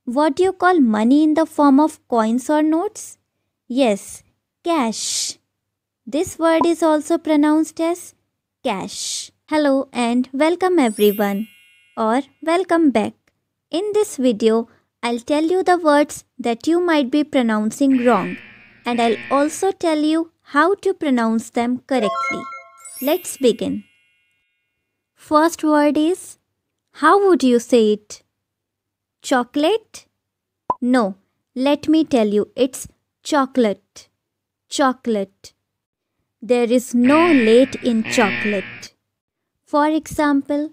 What do you call money in the form of coins or notes? Yes, cash. This word is also pronounced as cash. Hello and welcome everyone, or welcome back. In this video, I'll tell you the words that you might be pronouncing wrong, and I'll also tell you how to pronounce them correctly. Let's begin. First word is, how would you say it? Chocolate? No, let me tell you, it's chocolate. Chocolate. There is no late in chocolate. For example,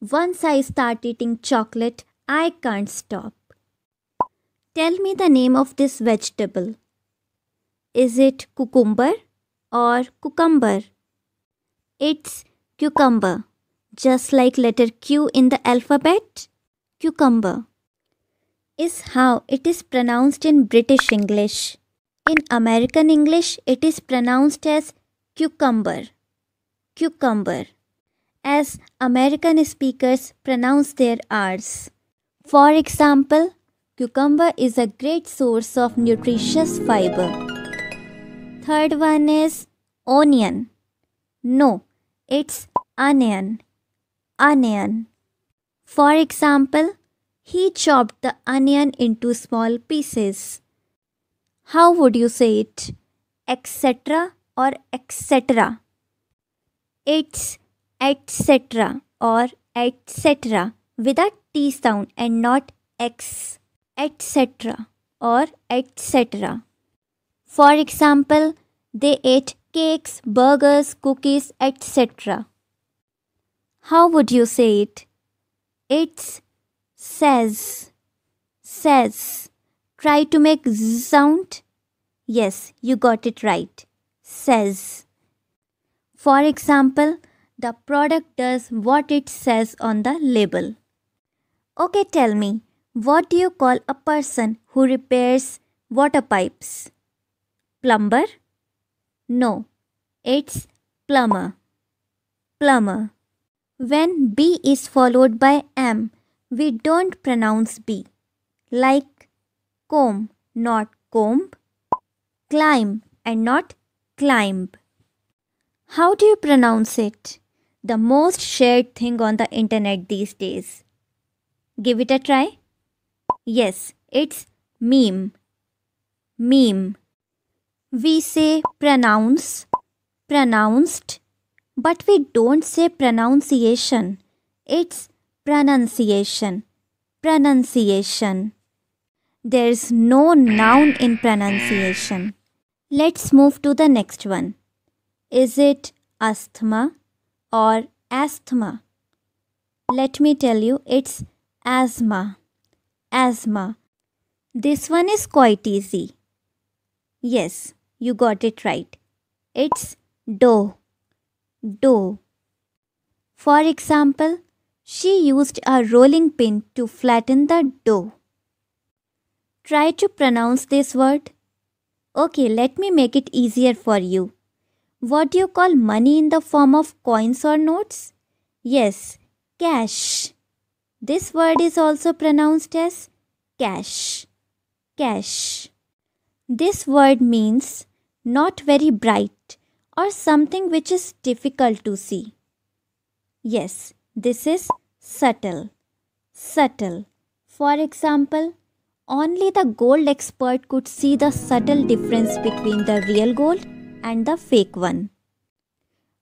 once I start eating chocolate, I can't stop. Tell me the name of this vegetable. Is it cucumber or cucumber? It's cucumber, just like letter Q in the alphabet. Cucumber is how it is pronounced in British English. In American English, it is pronounced as cucumber. Cucumber, as American speakers pronounce their R's. For example, cucumber is a great source of nutritious fiber. Third one is onion. No, it's onion. Onion. For example, he chopped the onion into small pieces. How would you say it? Etc. or etc.? It's etc. or etc. with a T sound and not X. Etc. or etc. For example, they ate cakes, burgers, cookies, etc. How would you say it? It's says. Says. Try to make Z sound. Yes, you got it right. Says. For example, the product does what it says on the label. Okay, tell me, what do you call a person who repairs water pipes? Plumber? No, it's plumber. Plumber. When B is followed by M, we don't pronounce B. Like comb, not comb. Climb and not climb. How do you pronounce it? The most shared thing on the internet these days. Give it a try. Yes, it's meme. Meme. We say pronounce, pronounced, but we don't say pronunciation. It's pronunciation. Pronunciation. There's no noun in pronunciation. Let's move to the next one. Is it asthma or asthma? Let me tell you, it's asthma. Asthma. This one is quite easy. Yes, you got it right. It's dough. Dough. For example, she used a rolling pin to flatten the dough. Try to pronounce this word. Okay, let me make it easier for you. What do you call money in the form of coins or notes? Yes, cash. This word is also pronounced as cash. Cash. This word means not very bright or something which is difficult to see. Yes, this is subtle. Subtle. For example, only the gold expert could see the subtle difference between the real gold and the fake one.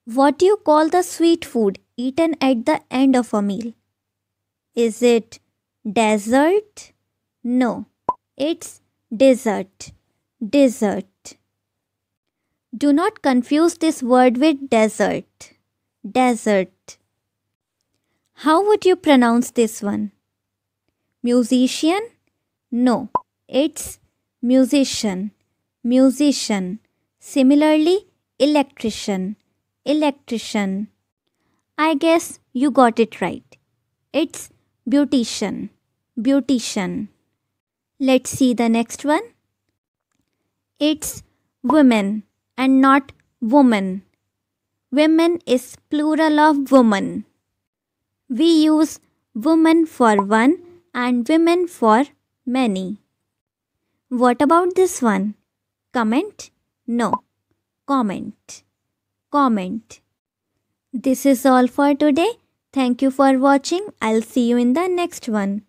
What do you call the sweet food eaten at the end of a meal? Is it dessert? No, it's dessert. Dessert. Do not confuse this word with desert. Desert. How would you pronounce this one? Musician? No, it's musician. Musician. Similarly, electrician. Electrician. I guess you got it right. It's beautician. Beautician. Let's see the next one. It's women and not woman. Women is plural of woman. We use woman for one and women for many. What about this one? Comment? No. Comment. Comment. This is all for today. Thank you for watching. I'll see you in the next one.